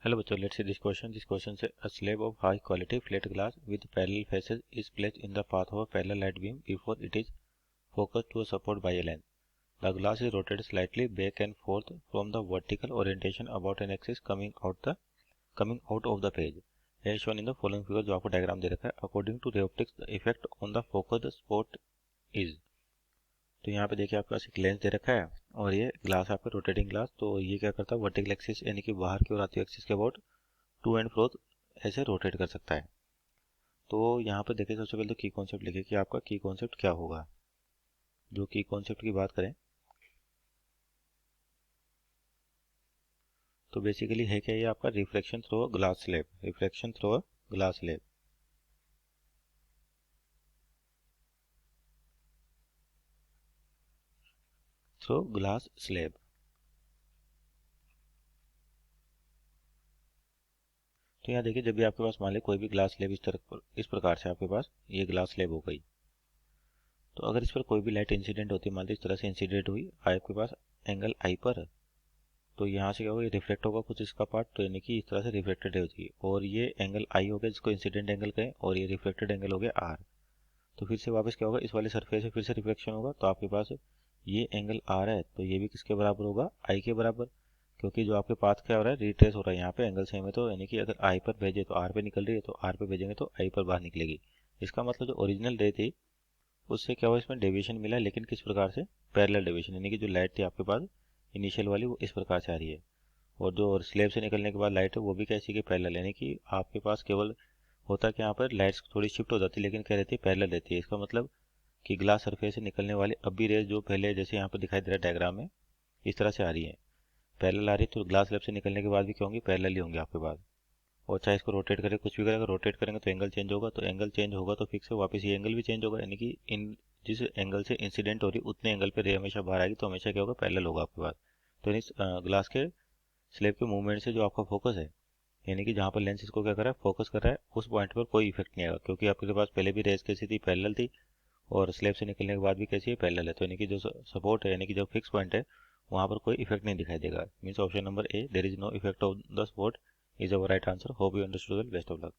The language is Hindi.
Hello बच्चों, let's see this question. This question says a slab of high quality flat glass with parallel faces is placed in the path of a parallel light beam before it is focused to a support by a lens. The glass is rotated slightly back and forth from the vertical orientation about an axis coming out of the page. As shown in the following figure, जो आपको डायग्राम दे रखा है. According to ray optics, the effect on the focused spot is. तो यहाँ पे देखिए आपके पास एक लेंस दे रखा है और ये ग्लास आपका रोटेटिंग ग्लास. तो ये क्या करता है, वर्टिकल एक्सिस यानी कि बाहर की ओर आती है एक्सिस के अबाउट टू एंड फ्रो ऐसे रोटेट कर सकता है. तो यहाँ पर देखिए सबसे पहले तो की कॉन्सेप्ट लिखिए कि आपका की कॉन्सेप्ट क्या होगा. जो की कॉन्सेप्ट की बात करें तो बेसिकली है क्या, ये आपका reflection through glass slab, reflection through glass slab. Through glass slab. तो यहाँ देखिए, जब भी आपके पास मान लीजिए कोई भी ग्लास स्लैब इस प्रकार से आपके पास ये ग्लास स्लैब हो गई, तो अगर इस पर कोई भी लाइट इंसिडेंट होती है, मान लीजिए इस तरह से इंसिडेंट हुई आपके पास एंगल आई पर, तो यहाँ से क्या होगा, ये रिफ्लेक्ट होगा कुछ इसका पार्ट, तो यानी कि इस तरह से रिफ्लेक्टेड हो जाएगी. और ये एंगल आई हो गया जिसको इंसिडेंट एंगल कहें, और ये रिफ्लेक्टेड एंगल हो गया आर. तो फिर से वापस क्या होगा, इस वाले सरफेस से फिर से रिफ्लेक्शन होगा, तो आपके पास ये एंगल आर है तो ये भी किसके बराबर होगा, आई के बराबर. क्योंकि जो आपके पाथ क्या हो रहा है, रिट्रेस हो रहा है, यहाँ पे एंगल सेम है, तो यानी कि अगर आई पर भेजे तो आर पे निकल रही है, तो आर पे भेजेंगे तो आई पर बाहर निकलेगी. इसका मतलब जो ओरिजिनल रे थी उससे क्या हुआ, इसमें डेविएशन मिला, लेकिन किस प्रकार से, पैरेलल डेविएशन. यानी कि जो लाइट थी आपके पास इनिशियल वाली वो इस प्रकार से आ रही है, और जो स्लेब से निकलने के बाद लाइट है वो भी कैसी की पैरेलल. यानी कि आपके पास केवल होता कि यहाँ पर लाइट्स थोड़ी शिफ्ट हो जाती है, लेकिन क्या रहती है, पैरेलल रहती है. इसका मतलब कि ग्लास सरफेस से निकलने वाली अब भी रेज जो पहले जैसे यहाँ पर दिखाई दे रहा है डायग्राम में, इस तरह से आ रही है, पैरेलल आ रही है. तो ग्लास स्लैब से निकलने के बाद भी क्या होंगी, पैरेलल ही होंगे आपके पास. और चाहे इसको रोटेट करें, कुछ भी करें, अगर रोटेट करेंगे तो एंगल चेंज होगा, तो एंगल चेंज होगा तो फिक्स है, वापस ये एंगल भी चेंज होगा. यानी कि इन जिस एंगल से इंसिडेंट हो रही उतने एंगल पे रे हमेशा बाहर आएगी, तो हमेशा क्या होगा, पैरेलल होगा आपके पास. तो इस ग्लास के स्लैब के मूवमेंट से जो आपका फोकस है, यानी कि जहाँ पर लेंस इसको क्या कर रहा है, फोकस कर रहा है, उस पॉइंट पर कोई इफेक्ट नहीं आएगा, क्योंकि आपके पास पहले भी रेस कैसी थी, पैरेलल थी, और स्लैब से निकलने के बाद भी कैसी है, पैरेलल है. तो यानी कि जो सपोर्ट है, यानी कि जो फिक्स पॉइंट है, वहाँ पर कोई इफेक्ट नहीं दिखाई देगा. Means option number A, there is no effect of the spot, is our right answer. Hope you understood. Best of luck.